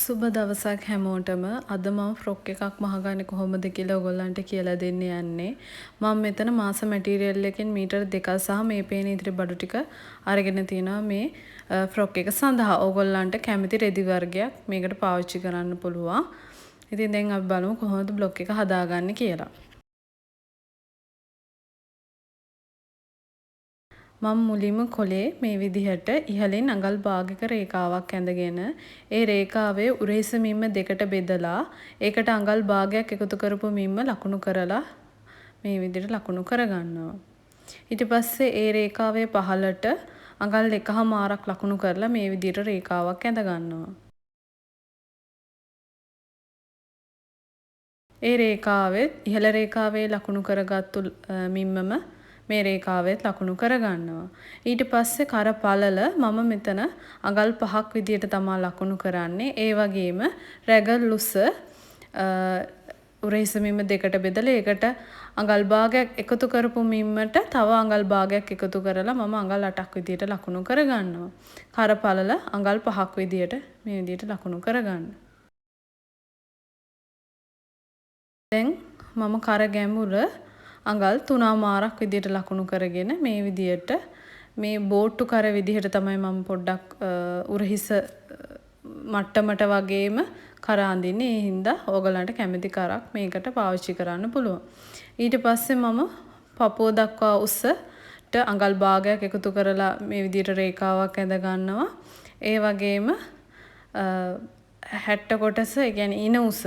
සුබ දවසක් හැමෝටම. අද මම ෆ්‍රොක් එකක් මහගන්නේ කොහොමද කියලා ඔයගොල්ලන්ට කියලා දෙන්න යන්නේ. මම මෙතන මාස මැටීරියල් එකෙන් මීටර 2ක් සහ මේ පේන ඉතිරි බඩු ටික අරගෙන තිනවා මේ ෆ්‍රොක් එක සඳහා. ඔයගොල්ලන්ට කැමති රෙදි වර්ගයක් මේකට පාවිච්චි කරන්න පුළුවන්. ඉතින් දැන් අපි බලමු කොහොමද බ්ලොක් එක හදාගන්නේ කියලා. මම මුලින්ම කොලේ මේ විදිහට ඉහළින් අඟල් භාගයක රේඛාවක් ඇඳගෙන ඒ රේඛාවේ උරහිස මිම්ම දෙකට බෙදලා ඒකට අඟල් භාගයක් එකතු කරපු මිම්ම ලකුණු කරලා මේ විදිහට ලකුණු කරගන්නවා. ඊට පස්සේ ඒ රේඛාවේ පහළට අඟල් 1.5ක් ලකුණු කරලා මේ විදිහට රේඛාවක් ඇඳ ගන්නවා. ඒ රේඛාවේ ඉහළ රේඛාවේ ලකුණු කරගත්තු මිම්මම මේ රේඛාවෙත් ලකුණු කරගන්නවා. ඊට පස්සේ කර පළල මම මෙතන අඟල් 5ක් විදියට තමයි ලකුණු කරන්නේ. ඒ වගේම රැගල් උස උරහිස මිම්ම දෙකට බෙදලා ඒකට අඟල් භාගයක් එකතු කරපු මිම්මට තව අඟල් භාගයක් එකතු කරලා මම අඟල් 8ක් විදියට ලකුණු කරගන්නවා. කර පළල අඟල් 5ක් විදියට මේ විදියට ලකුණු කරගන්න. දැන් මම කර ගැඹුර අඟල් 3මාරක් විදියට ලකුණු කරගෙන මේ විදියට මේ බෝට්ටු කර විදිහට තමයි මම පොඩ්ඩක් උරහිස මට්ටමට වගේම කර අඳින්නේ. ඒ හින්දා ඕගලන්ට කැමති කරක් මේකට පාවිච්චි කරන්න පුළුවන්. ඊට පස්සේ මම පපුව දක්වා උසට අඟල් භාගයක් එකතු කරලා මේ විදියට රේඛාවක් ඇඳ ගන්නවා. ඒ වගේම 60 කොටස, ඒ කියන්නේ ඉන උස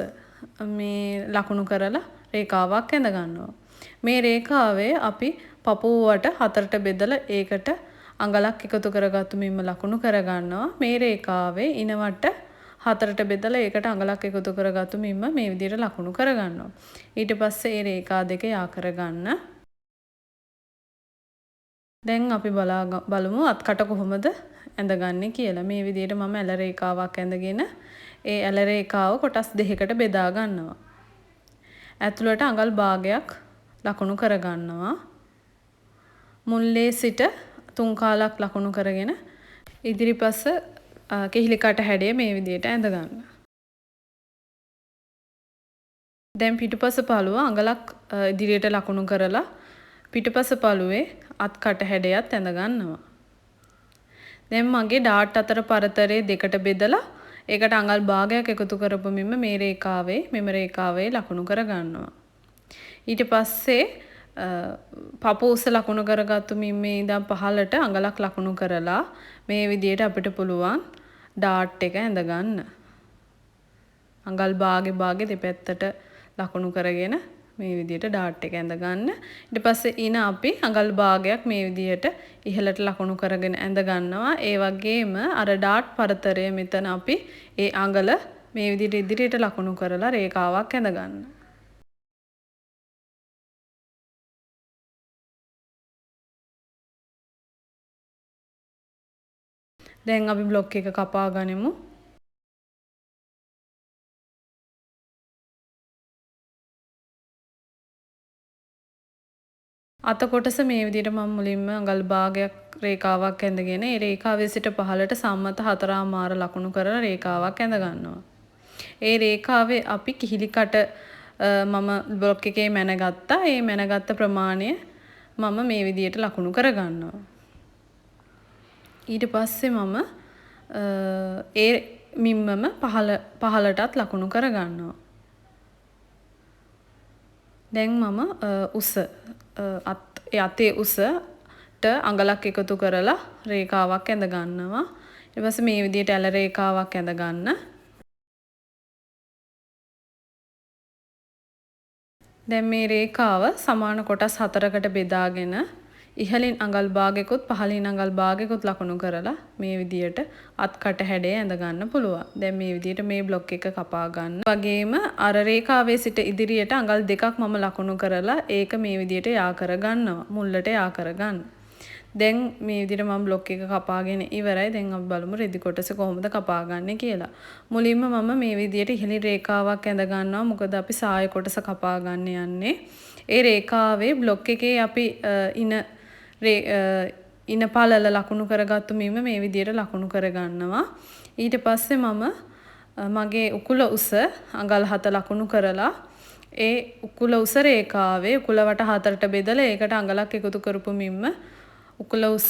මේ ලකුණු කරලා රේඛාවක් ඇඳ ගන්නවා. මේ රේඛාවේ අපි පපුවට 4ට බෙදලා ඒකට අඟලක් එකතු කරගත්තු මිම්ම ලකුණු කරගන්නවා. මේ රේඛාවේ ඉනවට 4ට බෙදලා ඒකට අඟලක් එකතු කරගත්තු මිම්ම මේ විදිහට ලකුණු කරගන්නවා. ඊට පස්සේ මේ රේඛා දෙක යා කරගන්න. දැන් අපි බලමු අත්කට කොහොමද ඇඳගන්නේ කියලා. මේ විදිහට මම ඇල රේඛාවක් ඇඳගෙන ඒ ඇල රේඛාව කොටස් දෙකකට බෙදා ගන්නවා. ඇතුළට අඟල් භාගයක් ලකුණු කරගන්නවා. මුල්ලේ සිට 3 කාලක් ලකුණු කරගෙන ඉදිරිපස කිහිලි කට හැඩය මේ විදිහට ඇඳ ගන්න. දැන් පිටුපස පළුව අඟලක් ඉදිරියට ලකුණු කරලා පිටුපස පළුවේ අත් කට හැඩයත් ඇඳ ගන්නවා. දැන් මගේ ඩාට් අතර පරතරය දෙකට බෙදලා ඒකට අඟල් භාගයක් එකතු කරපු මෙම මේ රේඛාවේ මෙම රේඛාවේ ලකුණු කරගන්නවා. ඊට පස්සේ පපුව උස ලකුණු කරගත්තු මිම්මේ ඉඳන් පහළට අඟලක් ලකුණු කරලා මේ විදිහට අපිට පුළුවන් ඩාට් එක ඇඳ ගන්න. අඟල් භාගේ දෙපැත්තට ලකුණු කරගෙන මේ විදිහට ඩාට් එක ඇඳ ගන්න. ඊට පස්සේ ඉන අපි අඟල් භාගයක් මේ විදිහට ඉහළට ලකුණු කරගෙන ඇඳ ගන්නවා. ඒ වගේම අර ඩාට් පරතරය මෙතන අපි ඒ අඟල මේ විදිහට ඉදිරියට ලකුණු කරලා රේඛාවක් ඇඳ ගන්න. දැන් අපි බ්ලොක් එක කපා ගනිමු. අත කොටස මේ විදිහට මම මුලින්ම අඟල් භාගයක් රේඛාවක් ඇඳගෙන ඒ රේඛාවේ සිට පහළට සම්මත 4මාර ලකුණු කරලා රේඛාවක් ඇඳ ගන්නවා. ඒ රේඛාවේ අපි කිහිලි කට මම බ්ලොක් එකේ මැනගත්තා. ඒ මැනගත්ත ප්‍රමාණය මම මේ විදිහට ලකුණු කරගන්නවා. ඊට පස්සේ මම ඒ මිම්මම පහළටත් ලකුණු කරගන්නවා. දැන් මම උස අතේ උසට අඟලක් එකතු කරලා රේඛාවක් ඇඳ ගන්නවා. ඊට පස්සේ මේ විදිහට ඇල රේඛාවක් ඇඳ ගන්න. දැන් මේ රේඛාව සමාන කොටස් 4කට බෙදාගෙන ඉහළින් අඟල් භාගයකුත් පහළින් අඟල් භාගයකුත් ලකුණු කරලා මේ විදියට අත්කට හැඩය ඇඳ ගන්න පුළුවන්. දැන් මේ විදියට මේ බ්ලොක් එක කපා ගන්න. වගේම අර රේඛාවේ සිට ඉදිරියට අඟල් 2ක් මම ලකුණු කරලා ඒක මේ විදියට යා කර ගන්නවා. මුල්ලට යා කර ගන්න. දැන් මේ විදියට මම බ්ලොක් එක කපාගෙන ඉවරයි. දැන් අපි බලමු රෙදි කොටස කොහොමද කපාගන්නේ කියලා. මුලින්ම මම මේ විදියට ඉහළින් රේඛාවක් ඇඳ ගන්නවා. මොකද අපි සාය කොටස කපා ගන්න යන්නේ. ඒ රේඛාවේ බ්ලොක් එකේ අපි ඉන පළල ලකුණු කරගත්තු මිම මේ විදියට ලකුණු කරගන්නවා. ඊට පස්සේ මම මගේ උකුල උස අඟල් 7 ලකුණු කරලා ඒ උකුල උස රේඛාවේ උකුල වට 4ට බෙදලා ඒකට අඟලක් එකතු කරපු මිම්ම උකුල උස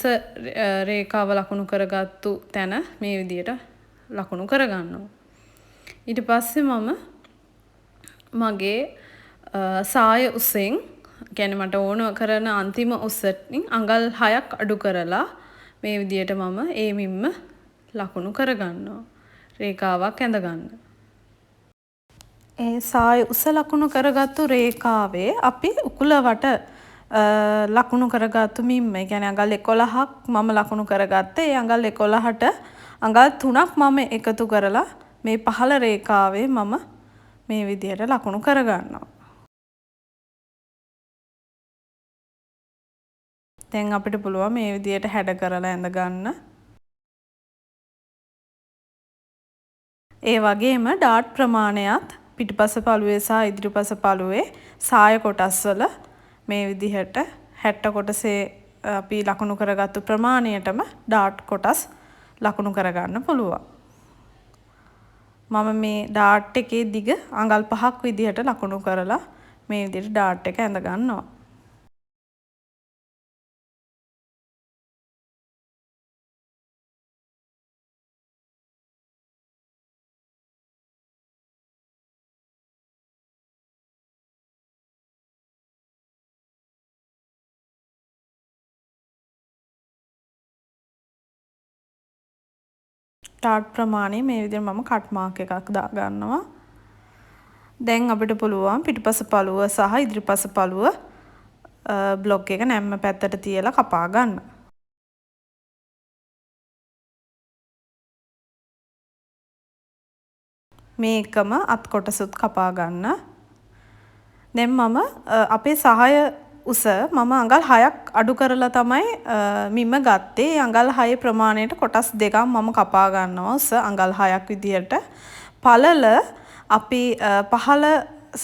රේඛාව ලකුණු කරගත්තු තැන මේ විදියට ලකුණු කරගන්නවා. ඊට පස්සේ මම මගේ සාය උසෙන් කියන්නේ මට ඕන කරන අන්තිම උසෙන් අඟල් 6ක් අඩු කරලා මේ විදියට මම ඒ මිම්ම ලකුණු කරගන්නවා. රේඛාවක් ඇඳ ගන්න. ඒ සාය උස ලකුණු කරගත්තු රේඛාවේ අපි උකුල වට ලකුණු කරගත්තු මිම්ම. ඒ කියන්නේ අඟල් 11ක් මම ලකුණු කරගත්තේ. ඒ අඟල් 11ට අඟල් 3ක් මම එකතු කරලා මේ පහළ රේඛාවේ මම මේ විදියට ලකුණු කරගන්නවා. දැන් අපිට පුළුවන් මේ විදියට හැඩ කරලා ඇඳ ගන්න. ඒ වගේම ඩාට් ප්‍රමාණයත් පිටිපස පළුවේ සහ ඉදිරිපස පළුවේ සාය කොටස් වල මේ විදිහට 60 කොටසේ අපි ලකුණු කරගත්තු ප්‍රමාණයටම ඩාට් කොටස් ලකුණු කරගන්න පුළුවන්. මම මේ ඩාට් එකේ දිග අඟල් 5ක් විදිහට ලකුණු කරලා මේ විදිහට ඩාට් එක ඇඳ ගන්නවා. ඩාට් ප්‍රමාණය මේ විදිහට මම කට් මාක් එකක් දා ගන්නවා. දැන් අපිට පුළුවන් පිටිපස පළුව සහ ඉදිරිපස පළුව බ්ලොක් එක නැම්ම පැත්තට තියලා කපා ගන්න. මේකම අත් කොටසුත් කපා ගන්න. දැන් මම අපේ සහාය උස මම අඟල් 6ක් අඩු කරලා තමයි මිම ගත්තේ. අඟල් 6 ප්‍රමාණයට කොටස් දෙකක් මම කපා ගන්නවා උස අඟල් 6ක් විදියට. පළල අපි පහළ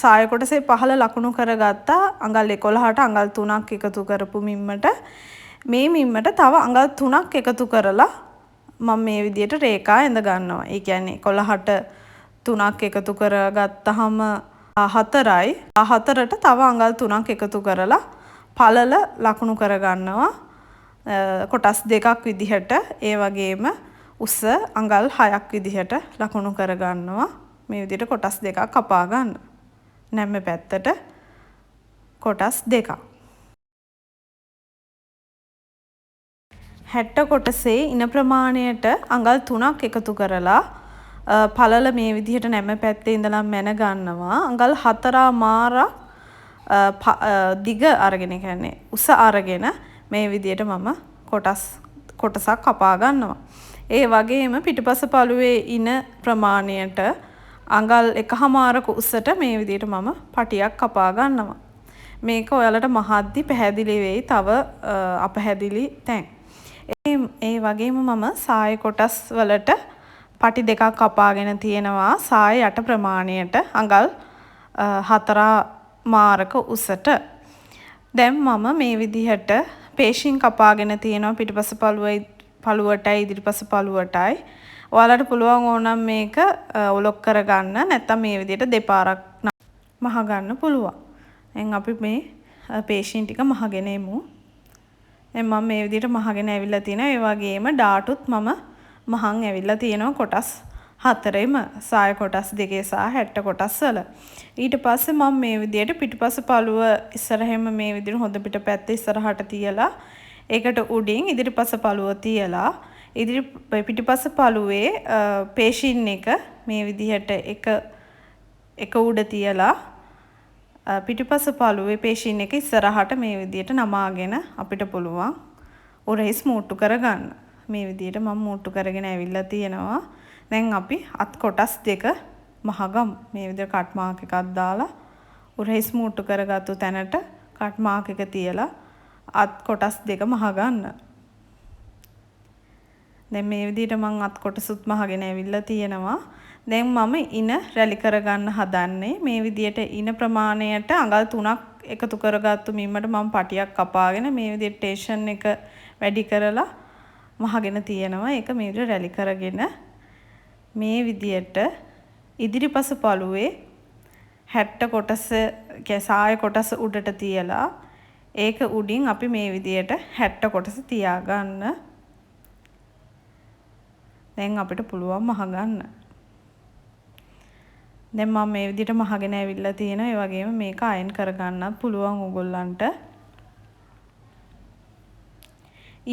සාය කොටසේ පහළ ලකුණු කරගත්තා අඟල් 11ට අඟල් 3ක් එකතු කරපු මිම්මට. මේ මිම්මට තව අඟල් 3ක් එකතු කරලා මම මේ විදියට රේඛා ඇඳ ගන්නවා. ඒ කියන්නේ 11ට 3ක් එකතු කරගත්තාම 4යි 4ට තව අඟල් 3ක් එකතු කරලා පළල ලකුණු කරගන්නවා කොටස් දෙකක් විදිහට. ඒ වගේම උස අඟල් 6ක් විදිහට ලකුණු කරගන්නවා. මේ විදිහට කොටස් දෙකක් කපා ගන්න. නැම්ම පැත්තට කොටස් දෙකක්. 60 කොටසේ ඉන ප්‍රමාණයට අඟල් 3ක් එකතු කරලා පළල මේ විදිහට නැම පැත්තේ ඉඳලා මැන ගන්නවා. අඟල් 4මාරක් දිග අරගෙන කියන්නේ උස අරගෙන මේ විදිහට මම කොටසක් කපා ගන්නවා. ඒ වගේම පිටිපස පළුවේ ඉන ප්‍රමාණයට අඟල් 1මාරක උසට මේ විදිහට මම පටියක් කපා ගන්නවා. මේක ඔයාලට මහද්දි පැහැදිලි වෙයි. තව අපැහැදිලි තැන්. ඒ වගේම මම සාය කොටස් වලට පටි දෙකක් කපාගෙන තියෙනවා සාය යට ප්‍රමාණයට අඟල් 4මාරක උසට. දැන් මම මේ විදිහට පේශින් කපාගෙන තියෙනවා පිටිපස පළුවටයි ඉදිරිපස පළුවටයි. ඔයාලට පුළුවන් ඕනම් මේක ඔලොක් කරගන්න නැත්නම් මේ විදිහට දෙපාරක් මහ ගන්න පුළුවන්. දැන් අපි මේ පේශින් ටික මහගෙන එමු. දැන් මම මේ විදිහට මහගෙන ඇවිල්ලා තිනවා. ඒ වගේම ඩාටුත් මම මහන් ඇවිල්ලා තියෙනවා කොටස් 4ෙම සාය කොටස් 2 සහ 60 කොටස් වල. ඊට පස්සේ මම මේ විදිහට පිටිපස පළුව ඉස්සරහෙම මේ විදිහට හොඳ පිට පැත්ත ඉස්සරහට තියලා ඒකට උඩින් ඉදිරිපස පළුව තියලා පිටිපස පළුවේ පේශින් එක මේ විදිහට එක උඩ තියලා පිටිපස පළුවේ පේශින් එක ඉස්සරහට මේ විදිහට නමාගෙන අපිට පුළුවන් උරහිස් මූට්ටු කරගන්න. මේ විදිහට මම මූට්ටු කරගෙන ඇවිල්ලා තියෙනවා. දැන් අපි අත් කොටස් දෙක මහගමු. මේ විදිහට කට් මාක් එකක් දාලා උරහිස් මූට්ටු කරගත්තු තැනට කට් මාක් එක තියලා අත් කොටස් දෙක මහ ගන්න. දැන් මේ විදිහට මම අත් කොටසුත් මහගෙන ඇවිල්ලා තියෙනවා. දැන් මම ඉන රැලි කරගන්න හදන්නේ මේ විදිහට ඉන ප්‍රමාණයට අඟල් 3ක් එකතු කරගත්තු මිම්මට මම පටියක් කපාගෙන මේ විදිහට ටේෂන් එක වැඩි කරලා මහගෙන තියෙනවා. ඒක මේ විදිහට රැලි කරගෙන මේ විදිහට ඉදිරිපස පළුවේ 60 කොටස සාය කොටස උඩට තියලා ඒක උඩින් අපි මේ විදියට 60 කොටස තියාගන්න. දැන් අපිට පුළුවන් මහගන්න. දැන් මම මේ විදියට මහගෙන ඇවිල්ලා තියෙනවා. ඒ වගේම මේක අයන් කරගන්නත් පුළුවන් ඕගොල්ලන්ට.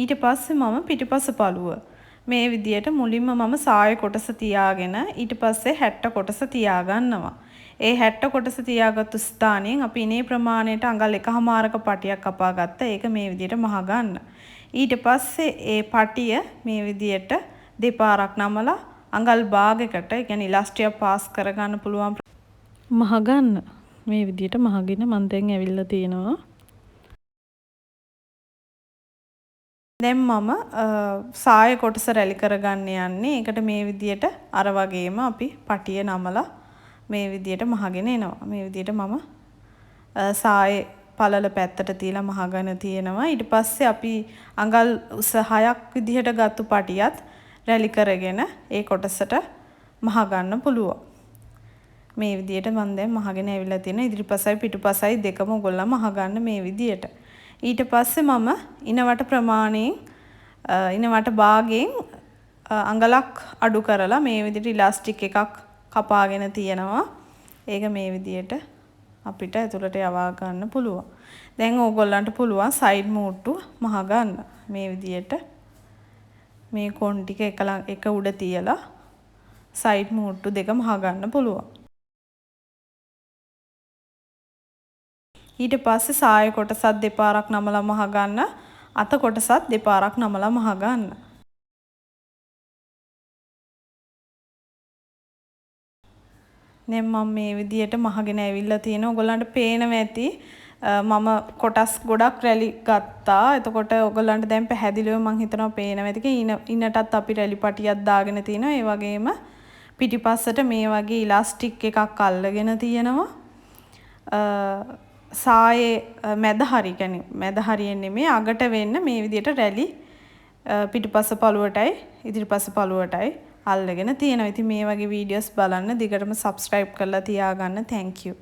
ඊට පස්සේ මම පිටිපස පළුව මේ විදියට මුලින්ම මම සාය කොටස තියාගෙන ඊට පස්සේ 60 කොටස තියාගන්නවා. ඒ 60 කොටස තියාගත්තු ස්ථානයෙන් අපි ඉනේ ප්‍රමාණයට අඟල් 1මාරක පටියක් කපා ගත්තා. ඒක මේ විදියට මහගන්න. ඊට පස්සේ ඒ පටිය මේ විදියට දෙපාරක් නමලා අඟල් භාගයකට, ඒ කියන්නේ ඉලාස්ටියක් පාස් කරගන්න පුළුවන් මහගන්න. මේ විදියට මහගෙන මම දැන් ඇවිල්ලා තියෙනවා. දැන් මම සාය කොටස රැලි කරගන්න යන්නේ. ඒකට මේ විදියට අර වගේම අපි පටිය නමලා මේ විදියට මහගෙන එනවා. මේ විදියට මම සායේ පළල පැත්තට තියලා මහගෙන තියෙනවා. ඊට පස්සේ අපි අඟල් උස 6ක් විදියට ගත්තු පටියත් රැලි කරගෙන ඒ කොටසට මහගන්න පුළුවන්. මේ විදියට මම දැන් මහගෙන ඇවිල්ලා තියෙනවා. ඉදිරිපසයි පිටුපසයි දෙකම ඔයගොල්ලෝ මහගන්න මේ විදියට. ඊට පස්සේ මම ඉනවට ප්‍රමාණයෙන් ඉනවට භාගයෙන් අඟලක් අඩු කරලා මේ විදිහට ඉලාස්ටික් එකක් කපාගෙන තියෙනවා. ඒක මේ විදිහට අපිට ඇතුළට යවා ගන්න පුළුවන්. දැන් ඕගොල්ලන්ට පුළුවන් සයිඩ් මූට්ටු මහ ගන්න. මේ විදිහට මේ කොන් ටික එක උඩ තියලා සයිඩ් මූට්ටු දෙක මහ ගන්න පුළුවන්. ඊට පස්සේ සාය කොටසත් දෙපාරක් නමලා මහ ගන්න, අත කොටසත් දෙපාරක් නමලා මහ ගන්න. දැන් මම මේ විදියට මහගෙන ඇවිල්ලා තියෙනවා. ඔයගොල්ලන්ට පේනවා ඇති මම කොටස් ගොඩක් රැලි ගත්තා. එතකොට ඔයගොල්ලන්ට දැන් පැහැදිලිව මම හිතනවා පේනවා ඇති. ඉන්නටත් අපි රැලි පටියක් දාගෙන තිනවා. ඒ වගේම පිටිපස්සට මේ වගේ ඉලාස්ටික් එකක් අල්ලගෙන තියෙනවා. සායේ මැද හරිය කියන්නේ මැද හරියෙන් නෙමෙයි අගට වෙන්න මේ විදියට රැලි පිටිපස්ස පළුවටයි ඉදිරිපස්ස පළුවටයි අල්ලගෙන තියෙනවා. ඉතින් මේ වගේ වීඩියෝස් බලන්න දිගටම subscribe කරලා තියාගන්න. thank you.